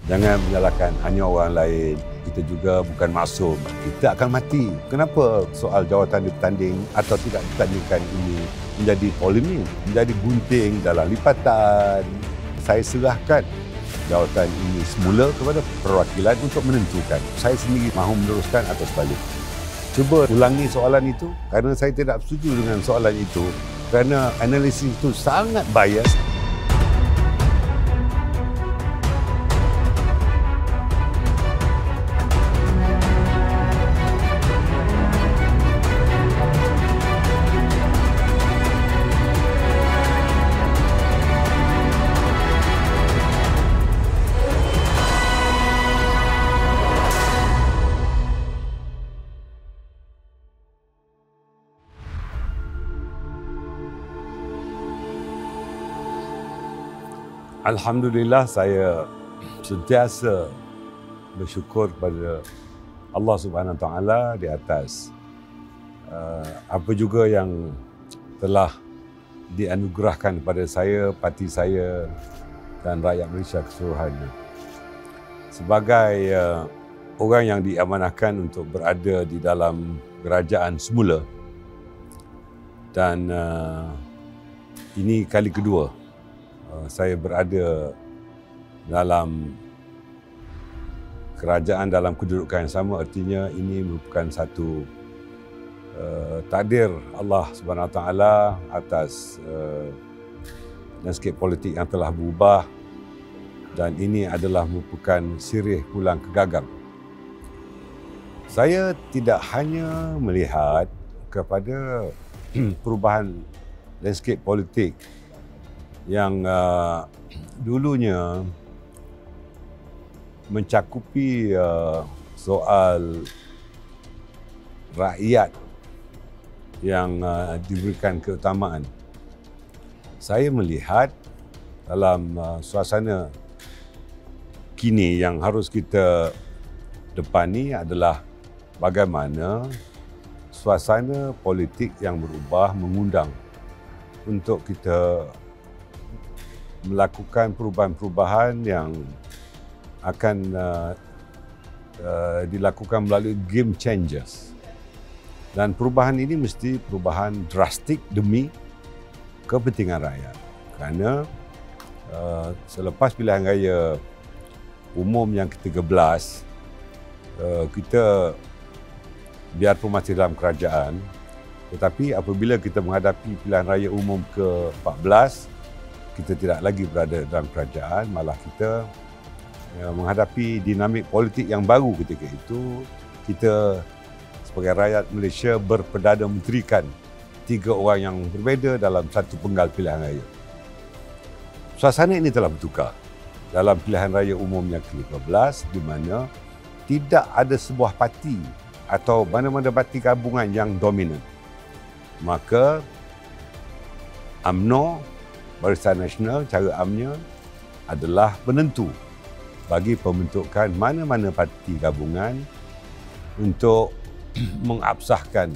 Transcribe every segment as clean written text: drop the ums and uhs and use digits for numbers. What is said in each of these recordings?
Jangan menyalahkan hanya orang lain. Kita juga bukan maksum. Kita akan mati. Kenapa soal jawatan dipertanding atau tidak dipertandingkan ini menjadi polemik, menjadi gunting dalam lipatan? Saya serahkan jawatan ini semula kepada perwakilan untuk menentukan. Saya sendiri mahu meneruskan atau sebaliknya. Cuba ulangi soalan itu kerana saya tidak setuju dengan soalan itu kerana analisis itu sangat bias. Alhamdulillah, saya sentiasa bersyukur kepada Allah Subhanahu Wa Taala di atas apa juga yang telah dianugerahkan kepada saya, parti saya dan rakyat Malaysia keseluruhannya. Sebagai orang yang diamanahkan untuk berada di dalam kerajaan semula, dan ini kali kedua saya berada dalam kerajaan dalam kedudukan yang sama. Artinya ini merupakan satu takdir Allah Subhanahu Wa Taala atas landscape politik yang telah berubah, dan ini adalah merupakan sirih pulang ke gagang. Saya tidak hanya melihat kepada perubahan landscape politik yang dulunya mencakupi soal rakyat yang diberikan keutamaan. Saya melihat dalam suasana kini yang harus kita depani adalah bagaimana suasana politik yang berubah mengundang untuk kita melakukan perubahan-perubahan yang akan dilakukan melalui game changers. Dan perubahan ini mesti perubahan drastik demi kepentingan rakyat. Kerana selepas pilihan raya umum yang ke-13, kita biarpun masih dalam kerajaan, tetapi apabila kita menghadapi pilihan raya umum ke-14, kita tidak lagi berada dalam kerajaan, malah kita menghadapi dinamik politik yang baru ketika itu. Kita sebagai rakyat Malaysia berperdana menterikan 3 orang yang berbeza dalam satu penggal pilihan raya. Suasana ini telah bertukar dalam pilihan raya umum yang ke-15, di mana tidak ada sebuah parti atau mana-mana parti gabungan yang dominan. Maka UMNO, Barisan Nasional, cara amnya adalah penentu bagi pembentukan mana-mana parti gabungan untuk mengabsahkan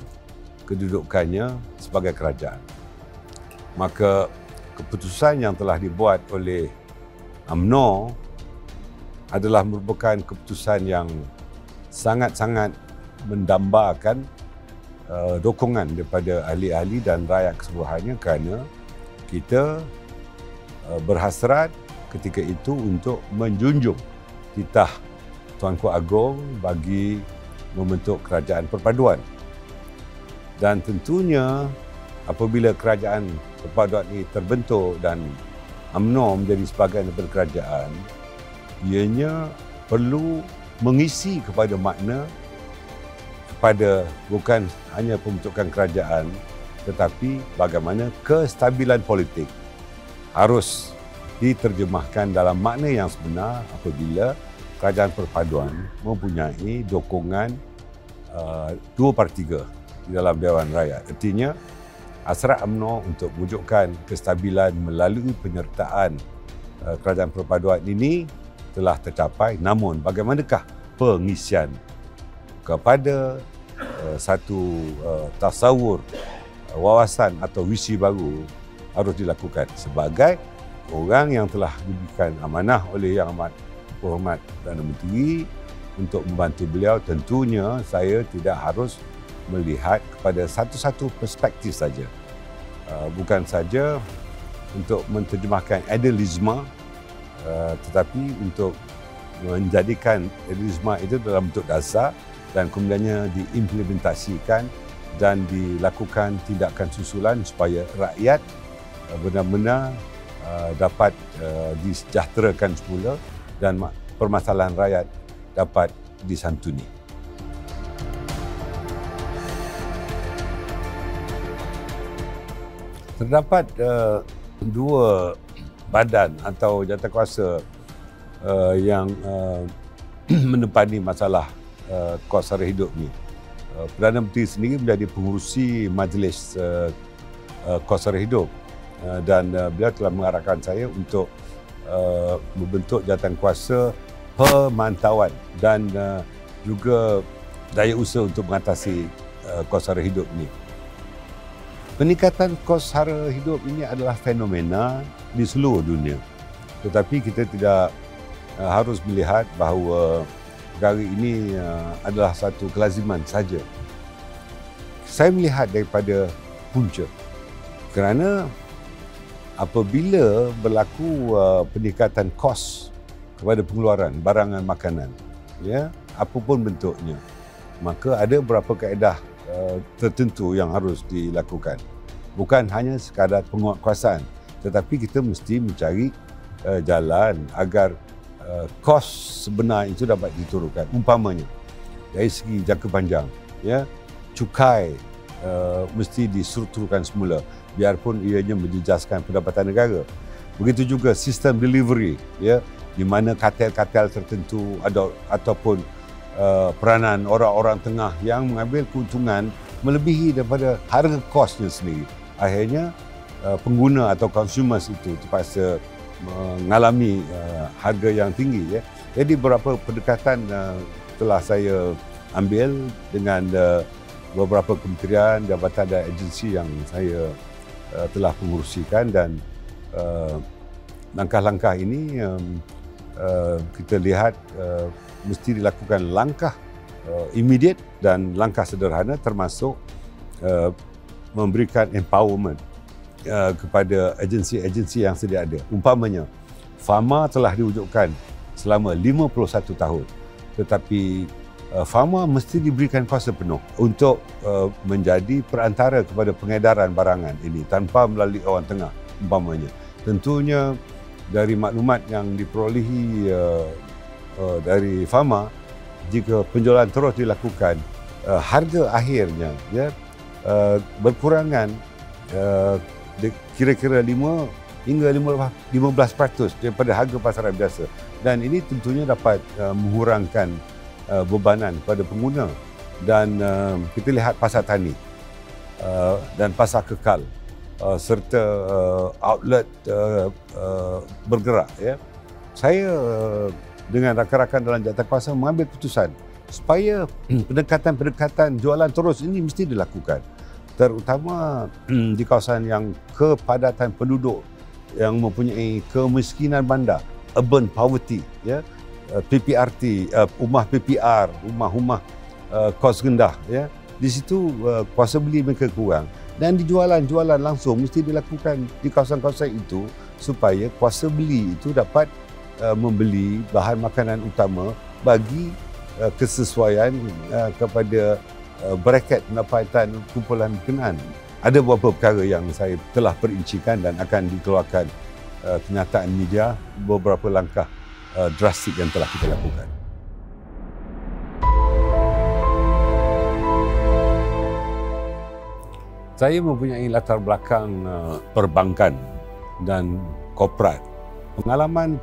kedudukannya sebagai kerajaan. Maka keputusan yang telah dibuat oleh UMNO adalah merupakan keputusan yang sangat-sangat mendambakan dokongan daripada ahli-ahli dan rakyat keseluruhannya, kerana kita berhasrat ketika itu untuk menjunjung titah Tuanku Agong bagi membentuk kerajaan perpaduan. Dan tentunya apabila kerajaan perpaduan ini terbentuk dan UMNO menjadi sebahagian daripada kerajaan, ianya perlu mengisi kepada makna kepada bukan hanya pembentukan kerajaan, tetapi bagaimana kestabilan politik harus diterjemahkan dalam makna yang sebenar apabila kerajaan perpaduan mempunyai dokongan 2/3 di dalam Dewan Rakyat. Artinya, hasrat UMNO untuk mewujudkan kestabilan melalui penyertaan kerajaan perpaduan ini telah tercapai. Namun, bagaimanakah pengisian kepada satu tasawur wawasan atau visi baru harus dilakukan sebagai orang yang telah diberikan amanah oleh Yang Amat Berhormat Perdana Menteri untuk membantu beliau. Tentunya saya tidak harus melihat kepada satu-satu perspektif saja. Bukan saja untuk menterjemahkan idealisme, tetapi untuk menjadikan idealisme itu dalam bentuk dasar dan kemudiannya diimplementasikan dan dilakukan tindakan susulan supaya rakyat benar-benar dapat disejahterakan semula dan permasalahan rakyat dapat disantuni. Terdapat dua badan atau jawatankuasa yang menempani masalah kos sara hidup ni. Perdana Menteri sendiri menjadi pengurusi Majlis Kos Sara Hidup dan beliau telah mengarahkan saya untuk membentuk jawatankuasa pemantauan dan juga daya usaha untuk mengatasi kos sara hidup ini. Peningkatan kos sara hidup ini adalah fenomena di seluruh dunia. Tetapi kita tidak harus melihat bahawa perkara ini adalah satu kelaziman saja. Saya melihat daripada punca. Kerana apabila berlaku peningkatan kos kepada pengeluaran barangan makanan, ya, apapun bentuknya, maka ada beberapa kaedah tertentu yang harus dilakukan. Bukan hanya sekadar penguatkuasaan, tetapi kita mesti mencari jalan agar kos sebenar itu dapat diturunkan. Umpamanya dari segi jangka panjang, ya, cukai mesti distrukturkan semula biarpun ianya menjejaskan pendapatan negara. Begitu juga sistem delivery, ya, di mana kartel-kartel tertentu ataupun peranan orang-orang tengah yang mengambil keuntungan melebihi daripada harga kosnya sendiri. Akhirnya pengguna atau consumers itu terpaksa mengalami harga yang tinggi, ya. Jadi beberapa pendekatan telah saya ambil dengan beberapa kementerian, jabatan dan agensi yang saya telah pengurusikan, dan langkah-langkah ini kita lihat mesti dilakukan langkah immediate dan langkah sederhana, termasuk memberikan empowerment kepada agensi-agensi yang sedia ada. Umpamanya, Pharma telah diwujudkan selama 51 tahun, tetapi Pharma mesti diberikan kuasa penuh untuk menjadi perantara kepada pengedaran barangan ini tanpa melalui orang tengah, umpamanya. Tentunya dari maklumat yang diperolehi dari Pharma, jika penjualan terus dilakukan, harga akhirnya, ya, berkurangan kira-kira 5 hingga 15% daripada harga pasaran biasa, dan ini tentunya dapat mengurangkan bebanan kepada pengguna. Dan kita lihat pasar tani dan pasar kekal serta outlet bergerak, ya. Saya dengan rakan-rakan dalam jawatankuasa mengambil keputusan supaya pendekatan-pendekatan jualan terus ini mesti dilakukan, terutama di kawasan yang kepadatan penduduk yang mempunyai kemiskinan bandar, urban poverty, ya, PPRT, rumah PPR, rumah-rumah kos rendah, ya. Di situ kuasa beli mereka kurang, dan di jualan langsung mesti dilakukan di kawasan-kawasan itu supaya kuasa beli itu dapat membeli bahan makanan utama bagi kesesuaian kepada braket pendapatan kumpulan berkenaan. Ada beberapa perkara yang saya telah perincikan dan akan dikeluarkan kenyataan media, beberapa langkah drastik yang telah kita lakukan. Saya mempunyai latar belakang perbankan dan korporat. Pengalaman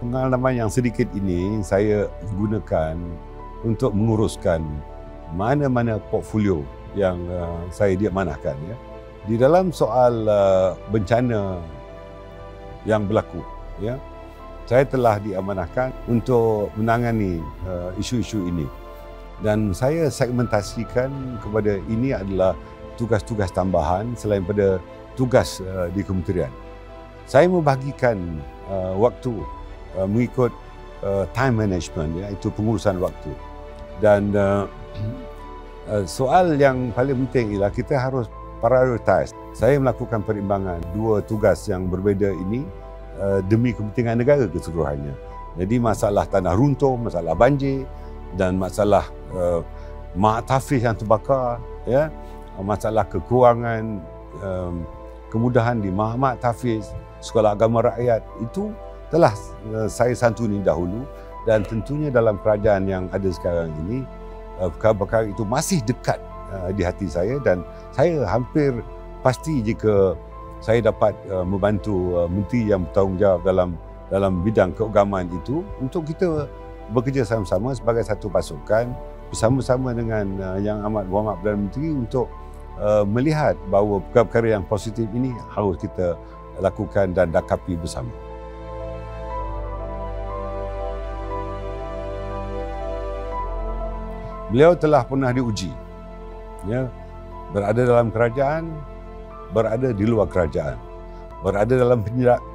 yang sedikit ini saya gunakan untuk menguruskan mana-mana portfolio yang saya diamanahkan, ya. Di dalam soal bencana yang berlaku, ya, saya telah diamanahkan untuk menangani isu-isu ini, dan saya segmentasikan kepada ini adalah tugas-tugas tambahan selain pada tugas di kementerian. Saya membahagikan waktu mengikut time management, iaitu pengurusan waktu. Dan soal yang paling penting ialah kita harus prioritize. Saya melakukan perimbangan dua tugas yang berbeza ini demi kepentingan negara keseluruhannya. Jadi masalah tanah runtuh, masalah banjir dan masalah mak tahfiz yang terbakar, masalah kekurangan kemudahan di mak tahfiz, sekolah agama rakyat, itu telah saya santuni dahulu, dan tentunya dalam kerajaan yang ada sekarang ini perkara-perkara itu masih dekat di hati saya, dan saya hampir pasti jika saya dapat membantu menteri yang bertanggungjawab dalam bidang keagamaan itu, untuk kita bekerja sama-sama sebagai satu pasukan bersama-sama dengan Yang Amat Berhormat Perdana Menteri untuk melihat bahawa perkara-perkara yang positif ini harus kita lakukan dan dakapi bersama. Beliau telah pernah diuji, berada dalam kerajaan, berada di luar kerajaan, berada dalam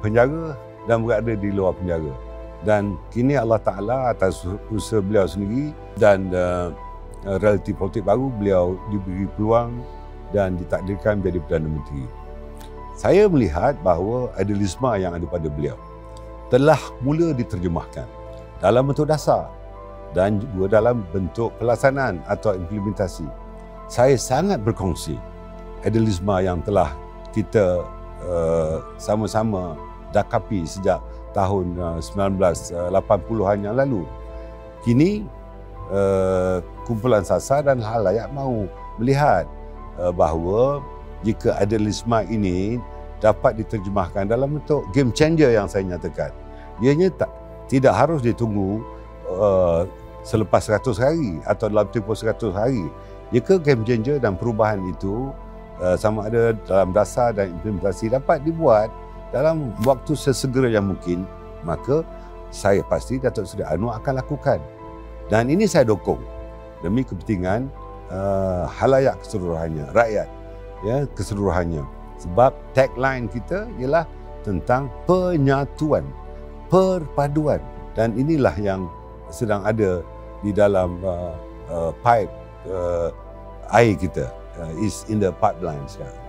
penjara dan berada di luar penjara. Dan kini Allah Ta'ala atas usaha beliau sendiri dan realiti politik baru, beliau diberi peluang dan ditakdirkan menjadi Perdana Menteri. Saya melihat bahawa idealisme yang ada pada beliau telah mula diterjemahkan dalam bentuk dasar dan juga dalam bentuk pelaksanaan atau implementasi. Saya sangat berkongsi idealisme yang telah kita sama-sama dakapi sejak tahun 1980-an yang lalu. Kini kumpulan SASA dan halayak mahu melihat bahawa jika idealisme ini dapat diterjemahkan dalam bentuk game changer yang saya nyatakan, ianya tidak harus ditunggu selepas 100 hari atau dalam tempoh 100 hari. Jika game changer dan perubahan itu sama ada dalam dasar dan implementasi dapat dibuat dalam waktu sesegera yang mungkin, maka saya pasti Datuk Seri Anwar akan lakukan. Dan ini saya dukung demi kepentingan halayak keseluruhannya, rakyat keseluruhannya. Sebab tagline kita ialah tentang penyatuan, perpaduan, dan inilah yang sedang ada di dalam pipe air kita, is in the pipeline sekarang.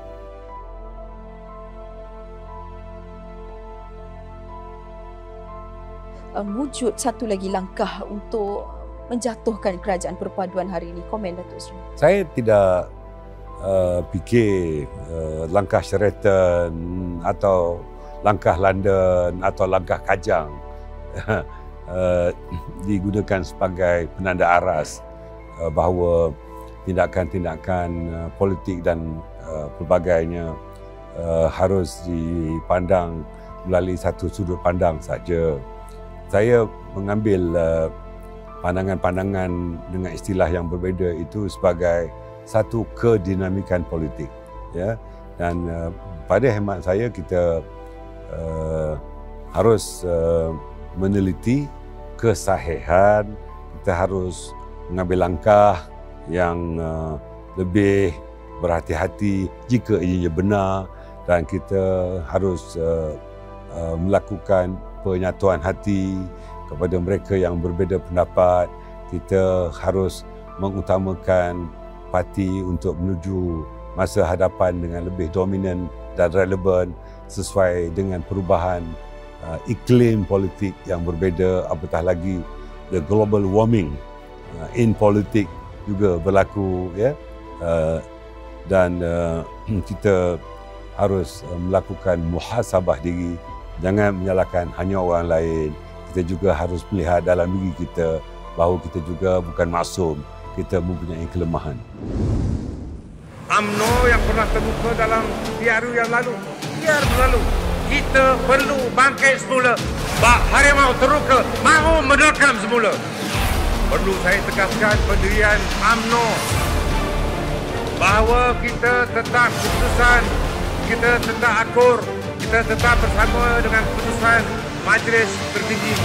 Wujud satu lagi langkah untuk menjatuhkan kerajaan perpaduan hari ini. Komen Datuk Seri. Saya tidak fikir langkah Sheraton atau langkah London atau langkah Kajang digunakan sebagai penanda aras bahawa tindakan-tindakan politik dan pelbagainya harus dipandang melalui satu sudut pandang saja. Saya mengambil pandangan-pandangan dengan istilah yang berbeza itu sebagai satu kedinamikan politik, dan pada hemat saya kita harus meneliti kesahihan, kita harus mengambil langkah yang lebih berhati-hati jika ianya benar, dan kita harus melakukan penyatuan hati kepada mereka yang berbeza pendapat. Kita harus mengutamakan parti untuk menuju masa hadapan dengan lebih dominan dan relevan sesuai dengan perubahan iklim politik yang berbeza, apatah lagi the global warming in politik juga berlaku, dan kita harus melakukan muhasabah diri, jangan menyalahkan hanya orang lain. Kita juga harus melihat dalam diri kita bahawa kita juga bukan maksum, kita mempunyai kelemahan. UMNO yang pernah terluka dalam PRU yang lalu, biar berlalu. Kita perlu bangkit semula. Harimau terluka, mahu menerkam semula. Perlu saya tegaskan pendirian UMNO bahawa kita tetap keputusan, kita tetap akur, kita tetap bersama dengan keputusan Majlis Tertinggi.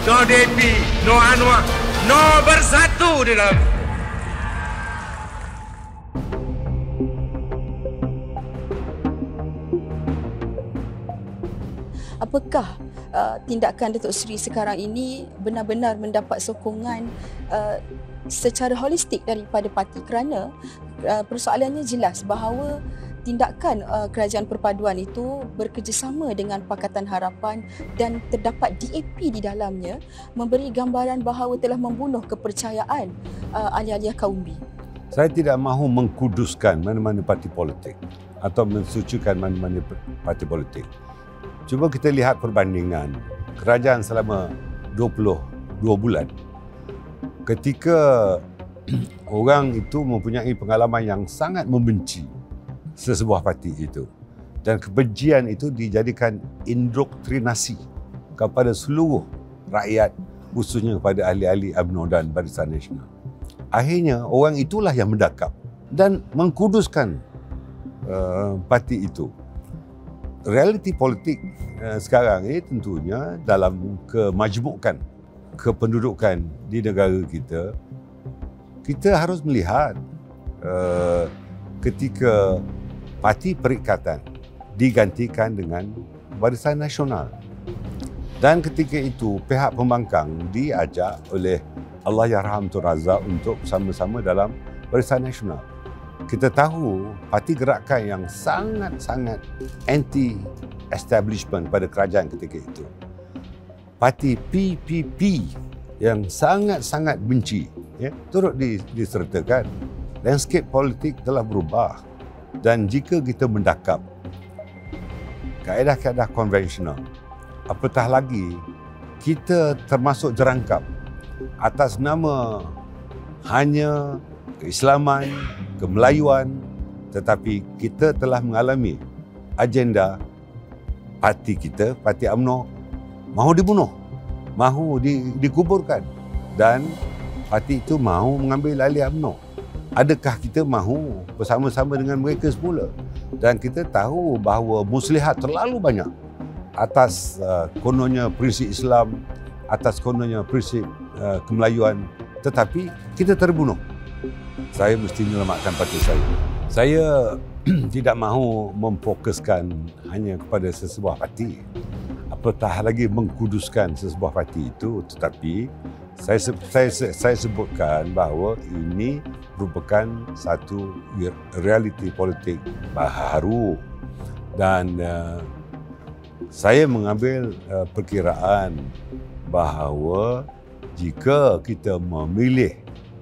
No DAP, no Anwar, no bersatu di dalam. Apakah tindakan Datuk Seri sekarang ini benar-benar mendapat sokongan secara holistik daripada parti, kerana persoalannya jelas bahawa tindakan Kerajaan Perpaduan itu bekerjasama dengan Pakatan Harapan dan terdapat DAP di dalamnya, memberi gambaran bahawa telah membunuh kepercayaan ahli-ahli kaum B. Saya tidak mahu mengkuduskan mana-mana parti politik atau mensucikan mana-mana parti politik. Cuba kita lihat perbandingan kerajaan selama 22 bulan. Ketika orang itu mempunyai pengalaman yang sangat membenci sesebuah parti itu, dan kebencian itu dijadikan indoktrinasi kepada seluruh rakyat, khususnya kepada ahli-ahli UMNO dan Barisan Nasional. Akhirnya orang itulah yang mendakap dan mengkuduskan parti itu. Realiti politik sekarang ini tentunya dalam kemajmukan kependudukan di negara kita, kita harus melihat ketika Parti Perikatan digantikan dengan Barisan Nasional. Dan ketika itu pihak pembangkang diajak oleh Allahyarham Tun Razak untuk bersama-sama dalam Barisan Nasional. Kita tahu parti gerakan yang sangat-sangat anti-establishment pada kerajaan ketika itu. Parti PPP yang sangat-sangat benci, turut disertakan. Landscape politik telah berubah. Dan jika kita mendakap kaedah-kaedah konvensional, apatah lagi kita termasuk jerangkap atas nama hanya keislaman, kemelayuan, tetapi kita telah mengalami agenda parti kita, Parti UMNO, mahu dibunuh, mahu dikuburkan, dan parti itu mahu mengambil alih UMNO. Adakah kita mahu bersama-sama dengan mereka semula? Dan kita tahu bahawa muslihat terlalu banyak atas kononnya prinsip Islam, atas kononnya prinsip kemelayuan, tetapi kita terbunuh. Saya mesti menyelamatkan parti saya. Saya tidak mahu memfokuskan hanya kepada sesebuah parti, apatah lagi mengkuduskan sesebuah parti itu, tetapi saya sebutkan bahawa ini merupakan satu realiti politik baharu, dan saya mengambil perkiraan bahawa jika kita memilih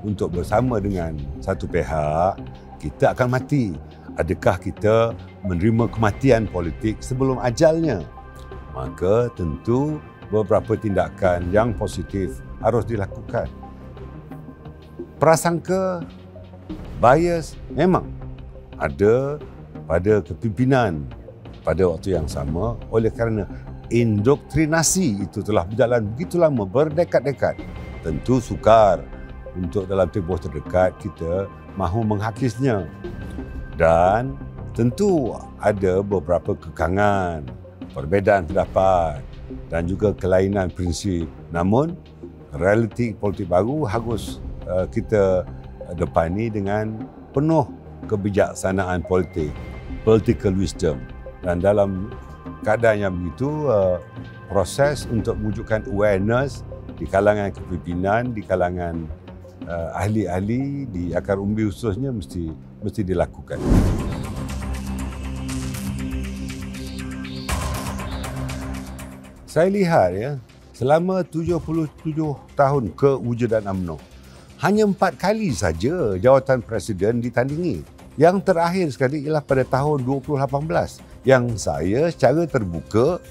untuk bersama dengan satu pihak, kita akan mati. Adakah kita menerima kematian politik sebelum ajalnya? Maka tentu beberapa tindakan yang positif harus dilakukan. Prasangka bias memang ada pada kepimpinan pada waktu yang sama, oleh kerana indoktrinasi itu telah berjalan begitu lama, berdekad-dekad. Tentu sukar untuk dalam tempoh terdekat kita mahu menghakisnya. Dan tentu ada beberapa kekangan, perbezaan pendapat dan juga kelainan prinsip. Namun realiti politik baru harus kita depani dengan penuh kebijaksanaan politik, political wisdom. Dan dalam keadaan yang begitu, proses untuk mewujudkan awareness di kalangan kepimpinan, di kalangan ahli-ahli, di akar umbi khususnya mesti dilakukan. Saya lihat selama 77 tahun kewujudan UMNO, hanya 4 kali saja jawatan presiden ditandingi. Yang terakhir sekali ialah pada tahun 2018 yang saya secara terbuka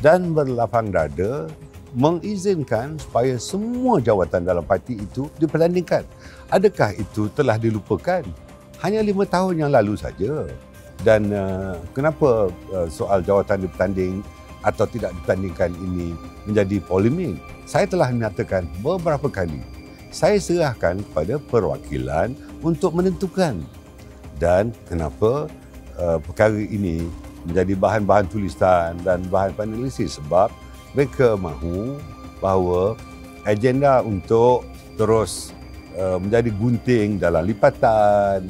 dan berlapang dada mengizinkan supaya semua jawatan dalam parti itu dipertandingkan. Adakah itu telah dilupakan? Hanya 5 tahun yang lalu saja. Dan kenapa soal jawatan dipertanding atau tidak ditandingkan ini menjadi polemik? Saya telah menyatakan beberapa kali, saya serahkan kepada perwakilan untuk menentukan. Dan kenapa perkara ini menjadi bahan-bahan tulisan dan bahan analisis? Sebab mereka mahu bahawa agenda untuk terus menjadi gunting dalam lipatan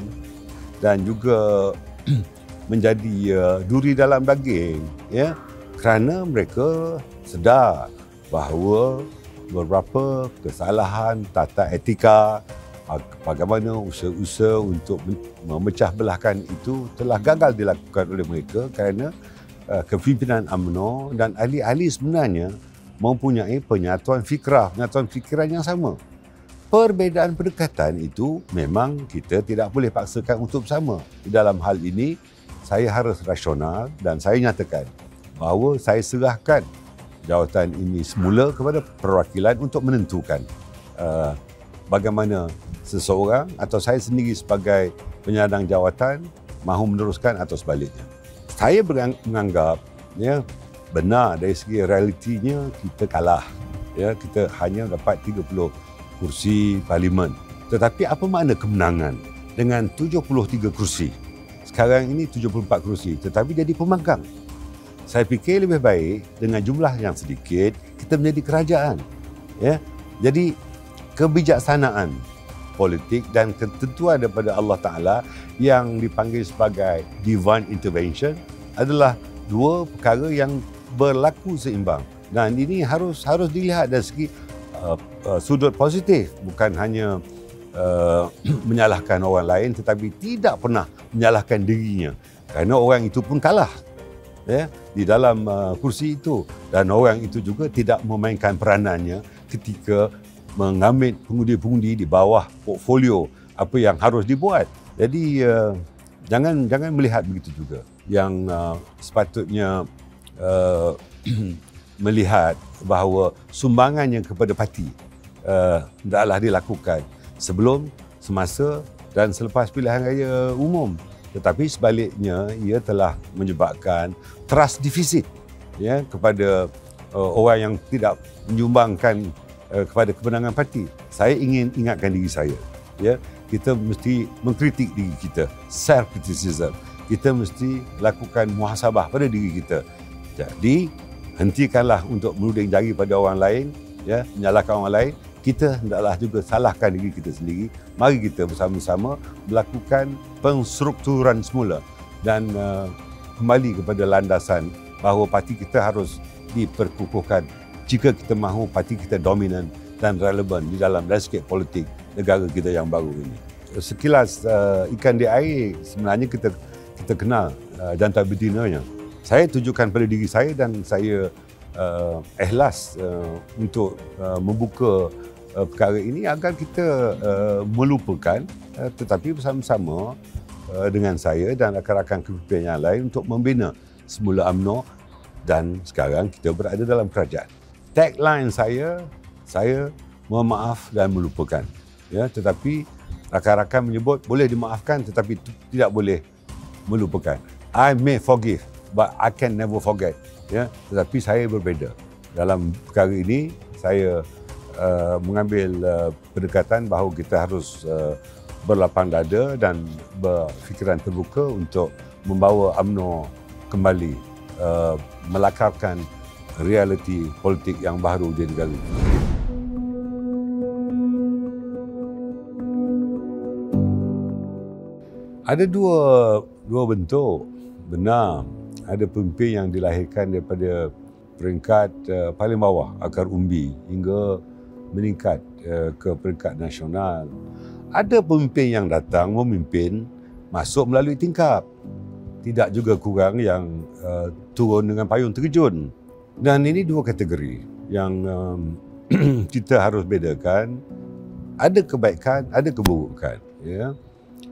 dan juga menjadi duri dalam daging, kerana mereka sedar bahawa beberapa kesalahan tata etika, bagaimana usaha-usaha untuk memecah belahkan itu telah gagal dilakukan oleh mereka kerana kepimpinan UMNO dan ahli-ahli sebenarnya mempunyai penyatuan fikiran yang sama. Perbezaan pendekatan itu memang kita tidak boleh paksakan untuk bersama. Di dalam hal ini, saya harus rasional dan saya nyatakan bahawa saya serahkan jawatan ini semula kepada perwakilan untuk menentukan bagaimana seseorang atau saya sendiri sebagai penyandang jawatan mahu meneruskan atau sebaliknya. Saya menganggap benar dari segi realitinya kita kalah. Kita hanya dapat 30 kursi parlimen. Tetapi apa makna kemenangan dengan 73 kursi? Sekarang ini 74 kursi tetapi jadi pembangkang. Saya fikir lebih baik dengan jumlah yang sedikit kita menjadi kerajaan. Jadi kebijaksanaan politik dan ketentuan daripada Allah Ta'ala yang dipanggil sebagai divine intervention adalah dua perkara yang berlaku seimbang. Dan ini harus dilihat dari segi sudut positif, bukan hanya menyalahkan orang lain tetapi tidak pernah menyalahkan dirinya. Kerana orang itu pun kalah di dalam kursi itu dan orang itu juga tidak memainkan peranannya ketika mengambil pengundi-pengundi di bawah portfolio apa yang harus dibuat. Jadi jangan melihat begitu juga. Yang sepatutnya melihat bahawa sumbangannya kepada parti hendaklah dilakukan sebelum, semasa dan selepas pilihan raya umum. Tetapi sebaliknya ia telah menyebabkan trust deficit kepada orang yang tidak menyumbangkan kepada kemenangan parti. Saya ingin ingatkan diri saya, kita mesti mengkritik diri kita, self criticism. Kita mesti lakukan muhasabah pada diri kita. Jadi hentikanlah untuk menuding jari pada orang lain, menyalahkan orang lain. Kita hendaklah juga salahkan diri kita sendiri. Mari kita bersama-sama melakukan penstrukturan semula dan kembali kepada landasan bahawa parti kita harus diperkukuhkan jika kita mahu parti kita dominan dan relevan di dalam landscape politik negara kita yang baru ini. Sekilas ikan di air sebenarnya kita kenal jantan betinanya. Saya tujukan pada diri saya dan saya ikhlas untuk membuka perkara ini agar kita melupakan tetapi bersama-sama dengan saya dan rakan-rakan kepimpinan yang lain untuk membina semula UMNO dan sekarang kita berada dalam kerajaan. Tagline saya memaaf dan melupakan. Tetapi rakan-rakan menyebut boleh dimaafkan tetapi tidak boleh melupakan. I may forgive but I can never forget. Tetapi saya berbeza. Dalam perkara ini saya mengambil pendekatan bahawa kita harus berlapang dada dan berfikiran terbuka untuk membawa UMNO kembali melakarkan realiti politik yang baru di negara ini. Ada dua bentuk. Benar, ada pemimpin yang dilahirkan daripada peringkat paling bawah, akar umbi, hingga meningkat ke peringkat nasional. Ada pemimpin yang datang memimpin masuk melalui tingkap. Tidak juga kurang yang turun dengan payung terjun. Dan ini dua kategori yang kita harus bedakan. Ada kebaikan, ada keburukan.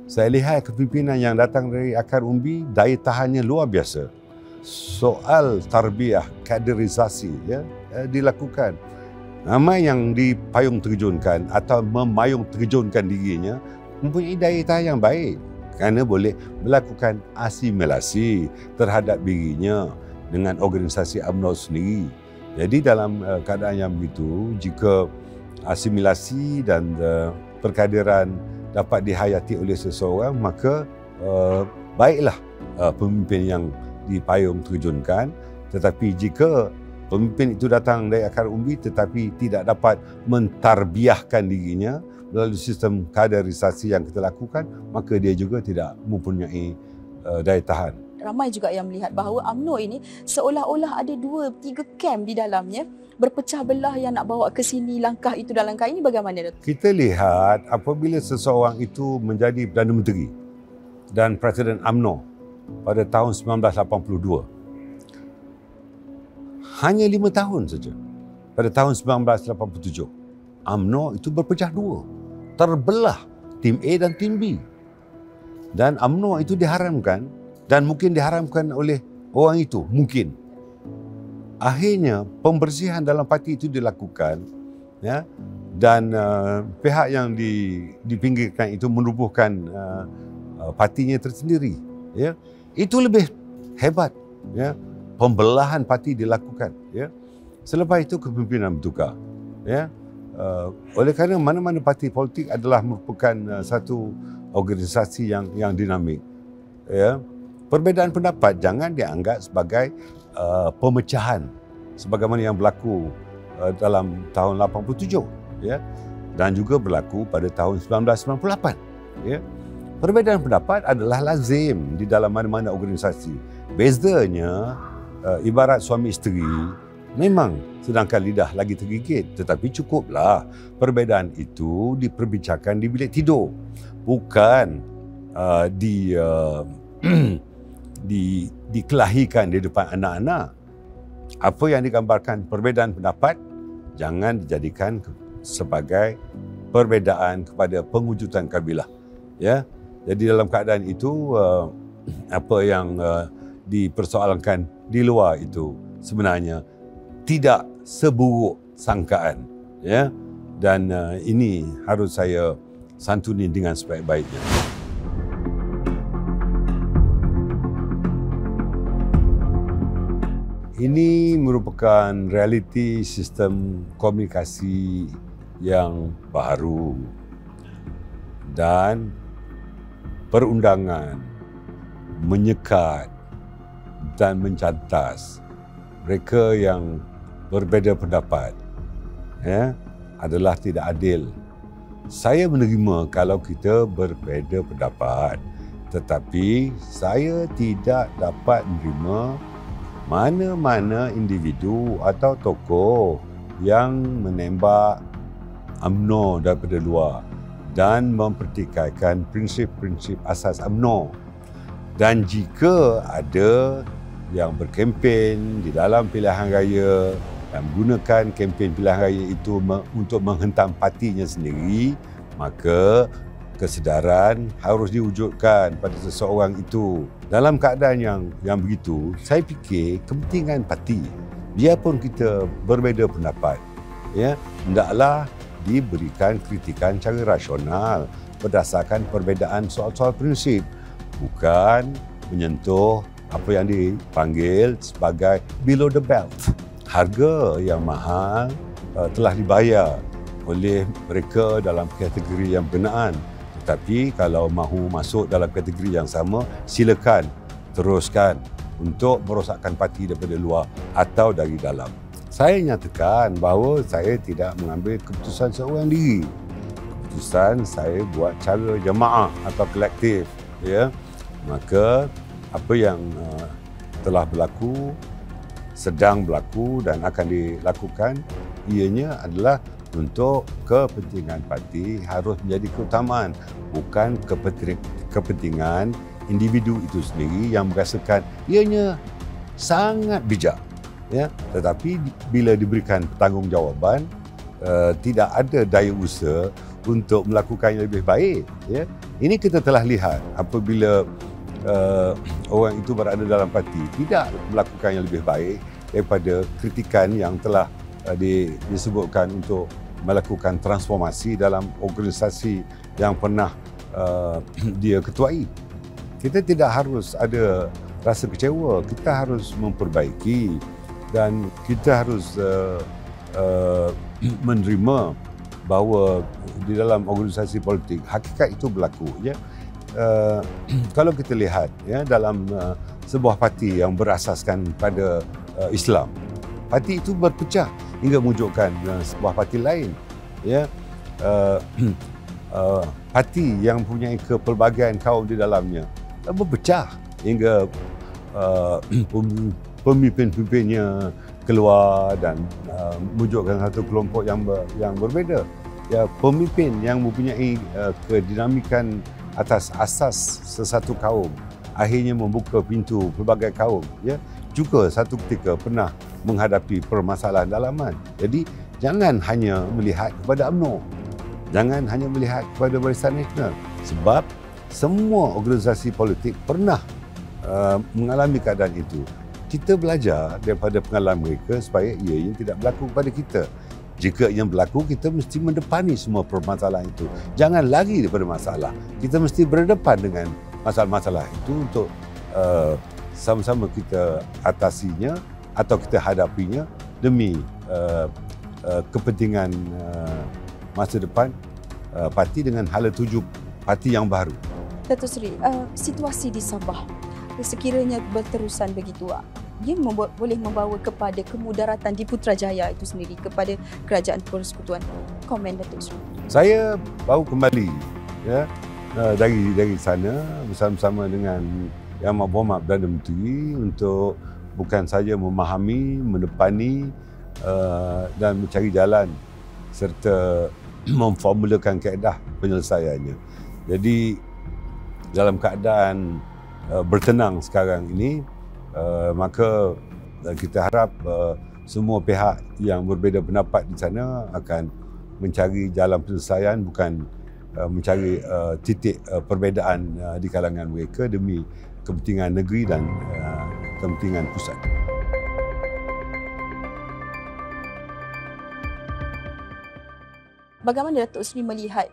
Saya lihat kepimpinan yang datang dari akar umbi, daya tahannya luar biasa. Soal tarbiyah, kaderisasi dilakukan. Ramai yang dipayung terjunkan atau memayung terjunkan dirinya mempunyai daya tahan yang baik kerana boleh melakukan asimilasi terhadap dirinya dengan organisasi UMNO sendiri. Jadi dalam keadaan yang begitu, jika asimilasi dan perkaderan dapat dihayati oleh seseorang, maka baiklah pemimpin yang dipayung terjunkan. Tetapi jika pemimpin itu datang dari akar umbi tetapi tidak dapat mentarbiahkan dirinya melalui sistem kaderisasi yang kita lakukan, maka dia juga tidak mempunyai daya tahan. ramai juga yang melihat bahawa UMNO ini seolah-olah ada 2-3 kamp di dalamnya, berpecah belah yang nak bawa ke sini langkah itu dan langkah ini. Bagaimana, Datuk? Kita lihat apabila seseorang itu menjadi Perdana Menteri dan Presiden UMNO pada tahun 1982, hanya 5 tahun saja. Pada tahun 1987, UMNO itu berpecah dua, terbelah tim A dan tim B. Dan UMNO itu diharamkan, dan mungkin diharamkan oleh orang itu, mungkin. Akhirnya pembersihan dalam parti itu dilakukan, ya, dan pihak yang dipinggirkan itu menubuhkan partinya tersendiri, ya. Itu lebih hebat, ya. Pembelahan parti dilakukan, ya. Selepas itu kepimpinan bertukar, ya. Oleh kerana mana-mana parti politik adalah merupakan satu organisasi yang dinamik, ya. Perbezaan pendapat jangan dianggap sebagai pemecahan sebagaimana yang berlaku dalam tahun 87, ya, dan juga berlaku pada tahun 1998, ya. Perbezaan pendapat adalah lazim di dalam mana-mana organisasi. Bezanya ibarat suami isteri, memang sedangkan lidah lagi tergigit, tetapi cukuplah perbezaan itu diperbincangkan di bilik tidur, bukan dikelahikan di depan anak-anak. Apa yang digambarkan perbezaan pendapat jangan dijadikan sebagai perbezaan kepada pengujutan kabilah, ya. Jadi dalam keadaan itu apa yang dipersoalkan di luar itu sebenarnya tidak seburuk sangkaan, ya. Dan ini harus saya santuni dengan sebaik-baiknya. Ini merupakan realiti sistem komunikasi yang baru dan perundangan menyekat dan mencantas mereka yang berbeza pendapat, ya, adalah tidak adil. Saya menerima kalau kita berbeza pendapat, tetapi saya tidak dapat menerima mana-mana individu atau tokoh yang menembak UMNO daripada luar dan mempertikaikan prinsip-prinsip asas UMNO. Dan jika ada yang berkempen di dalam pilihan raya dan menggunakan kempen pilihan raya itu untuk menghentam partinya sendiri, maka kesedaran harus diwujudkan pada seseorang itu. Dalam keadaan yang begitu, saya fikir kepentingan parti, biarpun kita berbeza pendapat, ya, hendaklah diberikan kritikan cara rasional berdasarkan perbezaan soal-soal prinsip, bukan menyentuh apa yang dipanggil sebagai below the belt. Harga yang mahal telah dibayar oleh mereka dalam kategori yang berkenaan. Tetapi kalau mahu masuk dalam kategori yang sama, silakan teruskan untuk merosakkan parti daripada luar atau dari dalam. Saya nyatakan bahawa saya tidak mengambil keputusan seorang diri. Keputusan saya buat cara jemaah atau kolektif, ya. Maka apa yang telah berlaku, sedang berlaku dan akan dilakukan, ianya adalah untuk kepentingan parti harus menjadi keutamaan, bukan kepentingan individu itu sendiri yang merasakan ianya sangat bijak, ya. Tetapi bila diberikan pertanggungjawaban, tidak ada daya usaha untuk melakukan yang lebih baik, ya. Ini kita telah lihat apabila orang itu berada dalam parti tidak melakukan yang lebih baik daripada kritikan yang telah disebutkan untuk melakukan transformasi dalam organisasi yang pernah dia ketuai. Kita tidak harus ada rasa kecewa, kita harus memperbaiki dan kita harus menerima bahawa di dalam organisasi politik hakikat itu berlaku, ya. Kalau kita lihat, ya, dalam sebuah parti yang berasaskan pada Islam, parti itu berpecah hingga mewujudkan sebuah parti lain, ya. Parti yang mempunyai kepelbagaian kaum di dalamnya berpecah hingga pemimpin-pemimpinnya keluar dan mewujudkan satu kelompok yang berbeza. Ya, pemimpin yang mempunyai kedinamikan atas asas sesuatu kaum akhirnya membuka pintu pelbagai kaum, ya, juga satu ketika pernah menghadapi permasalahan dalaman. Jadi jangan hanya melihat kepada UMNO, jangan hanya melihat kepada Barisan Nasional, sebab semua organisasi politik pernah mengalami keadaan itu. Kita belajar daripada pengalaman mereka supaya ianya tidak berlaku kepada kita. Jika yang berlaku, kita mesti mendepani semua permasalahan itu. Jangan lari daripada masalah. Kita mesti berdepan dengan masalah-masalah itu untuk sama-sama kita atasinya atau kita hadapinya demi kepentingan masa depan parti dengan hala tuju parti yang baru. Datuk Seri, situasi di Sabah sekiranya berterusan begitu, ia boleh membawa kepada kemudaratan di Putrajaya itu sendiri kepada kerajaan persekutuan. Komen Datuk Seri. Saya baru kembali, ya, dari sana bersama-sama dengan Yang Berhormat Perdana Menteri untuk bukan saja memahami, mendepani dan mencari jalan serta memformulakan kaedah penyelesaiannya. Jadi dalam keadaan bertenang sekarang ini, maka kita harap semua pihak yang berbeza pendapat di sana akan mencari jalan penyelesaian, bukan mencari titik perbezaan di kalangan mereka demi kepentingan negeri dan kepentingan pusat. Bagaimana Datuk Seri melihat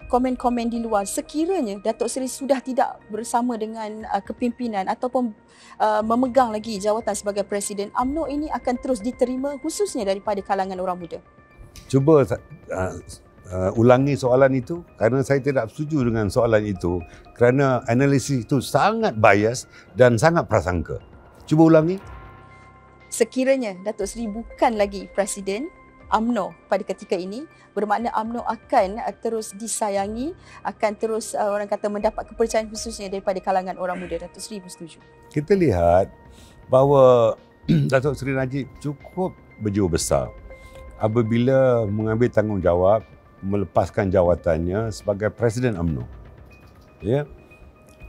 komen-komen di luar sekiranya Datuk Seri sudah tidak bersama dengan kepimpinan ataupun memegang lagi jawatan sebagai Presiden, UMNO ini akan terus diterima khususnya daripada kalangan orang muda? Cuba ulangi soalan itu, kerana saya tidak setuju dengan soalan itu kerana analisis itu sangat bias dan sangat prasangka. Cuba ulangi. Sekiranya Datuk Seri bukan lagi Presiden UMNO pada ketika ini, bermakna UMNO akan terus disayangi, akan terus orang kata mendapat kepercayaan khususnya daripada kalangan orang muda. Datuk Seri bersetuju? Kita lihat bahawa Datuk Seri Najib cukup berjiwa besar apabila mengambil tanggungjawab melepaskan jawatannya sebagai Presiden UMNO. Ya.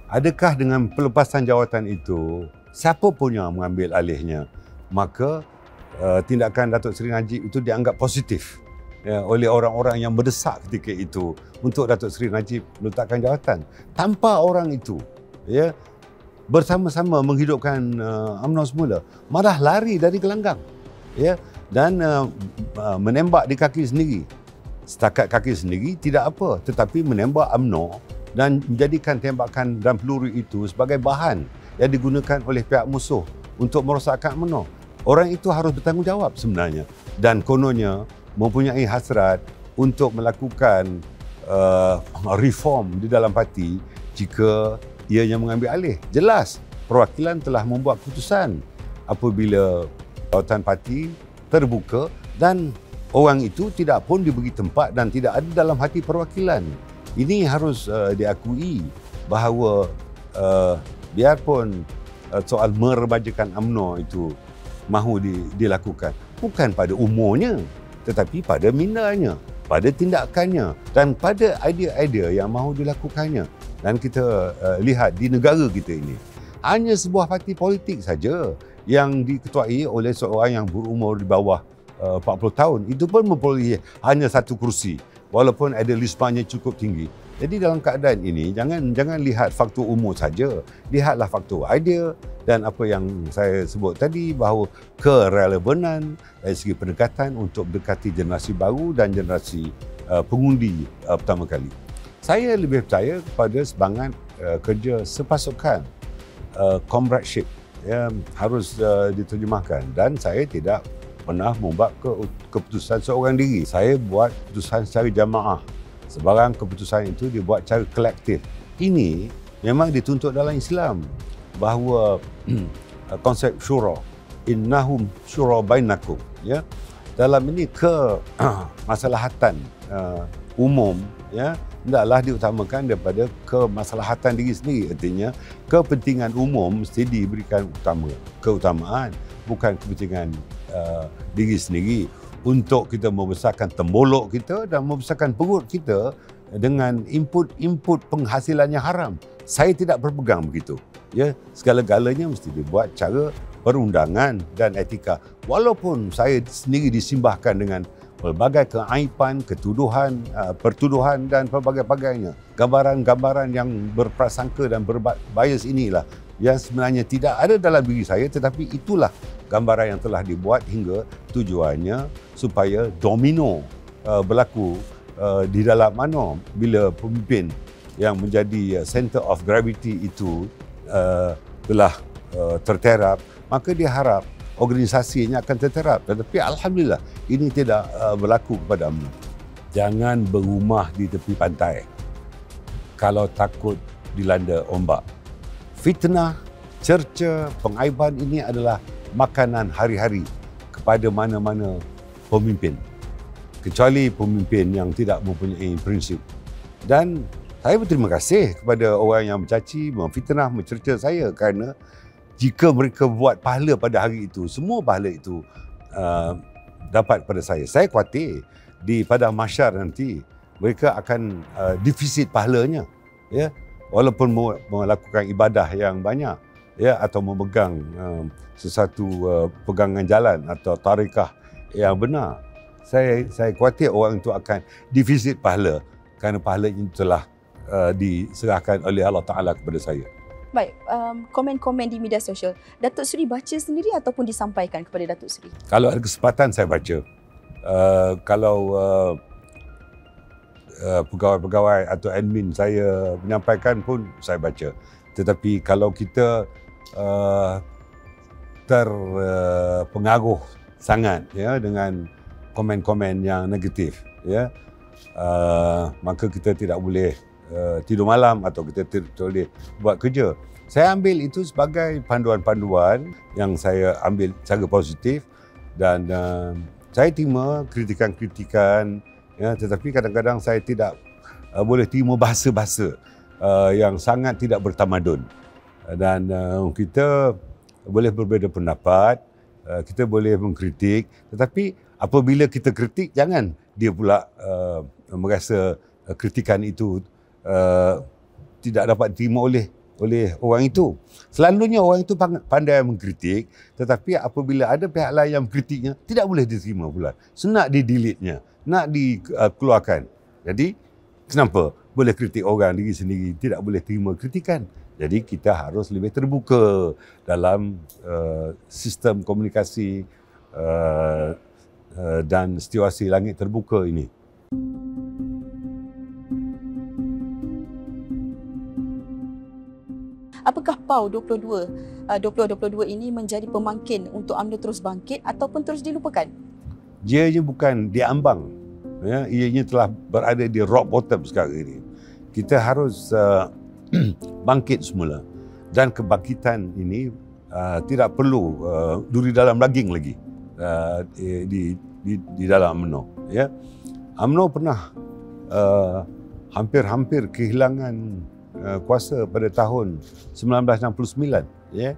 Adakah dengan pelepasan jawatan itu siapa pun yang mengambil alihnya, maka tindakan Datuk Seri Najib itu dianggap positif, ya, oleh orang-orang yang berdesak ketika itu untuk Datuk Seri Najib meletakkan jawatan. Tanpa orang itu, ya, bersama-sama menghidupkan UMNO semula, malah lari dari gelanggang, ya, dan menembak di kaki sendiri. Setakat kaki sendiri tidak apa, tetapi menembak UMNO dan menjadikan tembakan dan peluru itu sebagai bahan yang digunakan oleh pihak musuh untuk merosakkan UMNO. Orang itu harus bertanggungjawab sebenarnya, dan kononnya mempunyai hasrat untuk melakukan reform di dalam parti jika ianya mengambil alih. Jelas perwakilan telah membuat keputusan apabila jawatan parti terbuka dan orang itu tidak pun diberi tempat dan tidak ada dalam hati perwakilan. Ini harus diakui bahawa biarpun soal meremajakan UMNO itu mahu dilakukan, bukan pada umurnya, tetapi pada minanya, pada tindakannya dan pada idea-idea yang mahu dilakukannya. Dan kita lihat di negara kita ini, hanya sebuah parti politik saja yang diketuai oleh seorang yang berumur di bawah 40 tahun. Itu pun memperoleh hanya satu kursi, walaupun idealismenya cukup tinggi. Jadi dalam keadaan ini, jangan lihat faktor umur saja, lihatlah faktor idea dan apa yang saya sebut tadi, bahawa kerelevanan dari segi pendekatan untuk mendekati generasi baru dan generasi pengundi pertama kali. Saya lebih percaya kepada semangat kerja sepasukan, comradeship, ya, harus diterjemahkan, dan saya tidak pernah membuat keputusan seorang diri. Saya buat keputusan secara jamaah. Sebarang keputusan itu dibuat secara kolektif. Ini memang dituntut dalam Islam bahawa konsep syura, innahum syura bainakum, ya, dalam ini kemaslahatan umum, ya, hendaklah diutamakan daripada kemaslahatan diri sendiri. Artinya kepentingan umum mesti diberikan keutamaan, bukan kepentingan diri sendiri untuk kita membesarkan tembolok kita dan membesarkan perut kita dengan input penghasilan yang haram. Saya tidak berpegang begitu. Ya, segala-galanya mesti dibuat cara perundangan dan etika. Walaupun saya sendiri disimbahkan dengan pelbagai keaiban, ketuduhan, pertuduhan dan pelbagai-bagainya. Gambaran-gambaran yang berprasangka dan berbias inilah yang sebenarnya tidak ada dalam diri saya, tetapi itulah gambaran yang telah dibuat hingga tujuannya supaya domino berlaku di dalam mana bila pemimpin yang menjadi center of gravity itu telah terterap, maka dia harap organisasinya akan terterap. Tetapi alhamdulillah ini tidak berlaku kepada UMNO. Jangan berumah di tepi pantai kalau takut dilanda ombak. Fitnah, cerca, pengaiban ini adalah makanan hari-hari kepada mana-mana pemimpin, kecuali pemimpin yang tidak mempunyai prinsip. Dan saya berterima kasih kepada orang yang mencaci, memfitnah, mencerca saya kerana jika mereka buat pahala pada hari itu, semua pahala itu dapat pada saya. Saya khawatir di padang mahsyar nanti mereka akan defisit pahalanya, ya, walaupun melakukan ibadah yang banyak, ya, atau memegang sesuatu pegangan jalan atau tarikah yang benar. Saya khawatir orang itu akan defisit pahala kerana pahala itu telah diserahkan oleh Allah Ta'ala kepada saya. Baik, komen-komen di media sosial, Datuk Seri baca sendiri ataupun disampaikan kepada Datuk Seri? Kalau ada kesempatan saya baca. Kalau pegawai-pegawai atau admin saya menyampaikan pun saya baca. Tetapi kalau kita terpengaruh sangat, ya, dengan komen-komen yang negatif, ya, maka kita tidak boleh tidur malam atau kita tidak boleh buat kerja. Saya ambil itu sebagai panduan-panduan yang saya ambil secara positif dan saya terima kritikan-kritikan, ya, tetapi kadang-kadang saya tidak boleh terima bahasa-bahasa yang sangat tidak bertamadun. Dan kita boleh berbeza pendapat, kita boleh mengkritik, tetapi apabila kita kritik, jangan dia pula merasa kritikan itu tidak dapat diterima oleh orang itu. Selalunya orang itu pandai mengkritik, tetapi apabila ada pihak lain yang mengkritiknya, tidak boleh diterima pula. Nak di-delete-nya, nak dikeluarkan. Jadi, kenapa boleh kritik orang diri sendiri, tidak boleh terima kritikan? Jadi, kita harus lebih terbuka dalam sistem komunikasi dan situasi langit terbuka ini. Apakah PAU 2022 ini menjadi pemangkin untuk UMNO terus bangkit ataupun terus dilupakan? Ianya bukan diambang, ya, ianya telah berada di rock bottom sekarang ini. Kita harus bangkit semula, dan kebangkitan ini tidak perlu duri dalam daging lagi di dalam UMNO. Ya, UMNO pernah hampir-hampir kehilangan kuasa pada tahun 1969. Ya,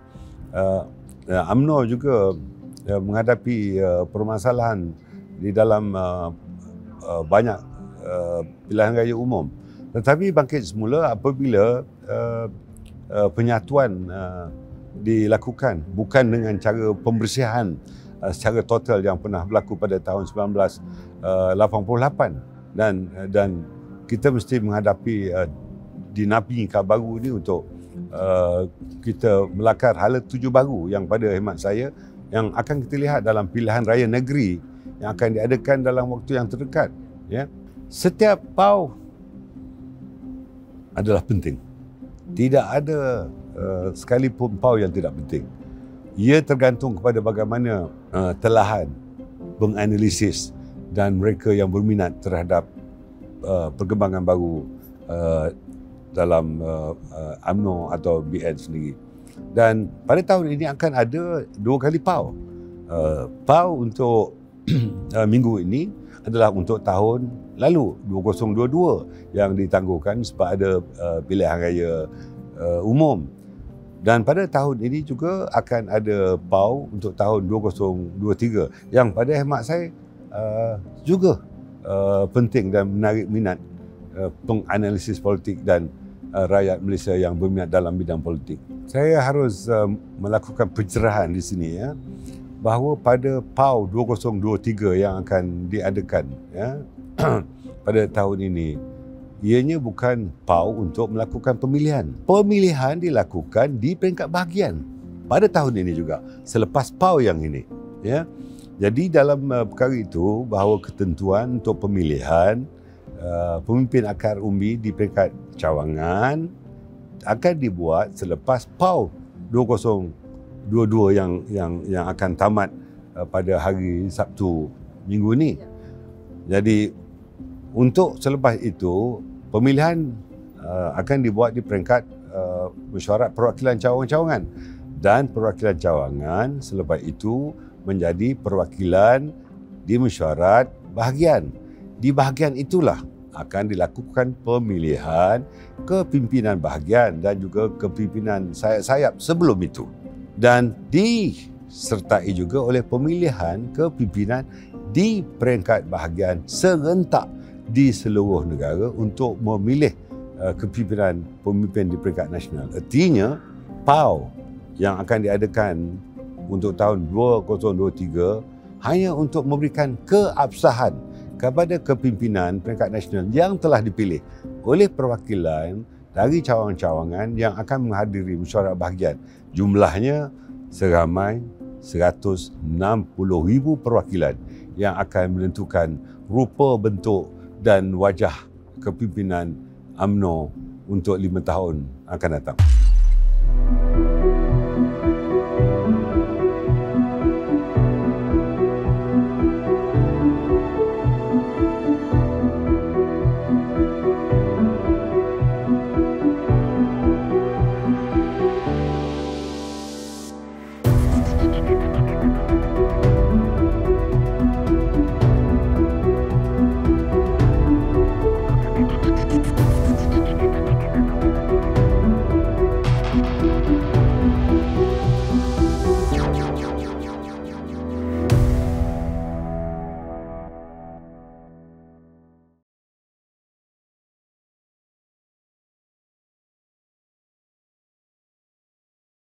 UMNO juga menghadapi permasalahan di dalam banyak pilihan raya umum. Tetapi bangkit semula apabila penyatuan dilakukan, bukan dengan cara pembersihan secara total yang pernah berlaku pada tahun 1988, dan kita mesti menghadapi dinamika baru ini untuk kita melakar hala tuju baru yang pada khidmat saya yang akan kita lihat dalam pilihan raya negeri yang akan diadakan dalam waktu yang terdekat. Ya, setiap PAU adalah penting. Tidak ada sekalipun PAU yang tidak penting. Ia tergantung kepada bagaimana telahan, menganalisis dan mereka yang berminat terhadap perkembangan baru dalam UMNO atau BN sendiri. Dan pada tahun ini akan ada 2 kali PAU. PAU untuk minggu ini adalah untuk tahun lalu 2022 yang ditangguhkan sebab ada pilihan raya umum. Dan pada tahun ini juga akan ada PAU untuk tahun 2023 yang pada khidmat saya juga penting dan menarik minat penganalisis politik dan rakyat Malaysia yang berminat dalam bidang politik. Saya harus melakukan pencerahan di sini ya, bahawa pada PAU 2023 yang akan diadakan ya, pada tahun ini, ianya bukan PAU untuk melakukan pemilihan. Pemilihan dilakukan di peringkat bahagian pada tahun ini juga, selepas PAU yang ini. Ya. Jadi dalam perkara itu, bahawa ketentuan untuk pemilihan pemimpin akar umbi di peringkat cawangan akan dibuat selepas PAU 2022 yang akan tamat pada hari Sabtu minggu ini. Jadi untuk selepas itu pemilihan akan dibuat di peringkat mesyuarat perwakilan cawangan-cawangan, dan perwakilan cawangan selepas itu menjadi perwakilan di mesyuarat bahagian. Di bahagian itulah akan dilakukan pemilihan kepimpinan bahagian dan juga kepimpinan sayap-sayap sebelum itu. Dan disertai juga oleh pemilihan kepimpinan di peringkat bahagian serentak di seluruh negara untuk memilih kepimpinan pemimpin di peringkat nasional. Artinya, PAU yang akan diadakan untuk tahun 2023 hanya untuk memberikan keabsahan kepada kepimpinan peringkat nasional yang telah dipilih oleh perwakilan dari cawangan-cawangan yang akan menghadiri mesyuarat bahagian. Jumlahnya seramai 160,000 perwakilan yang akan menentukan rupa, bentuk dan wajah kepimpinan UMNO untuk 5 tahun akan datang.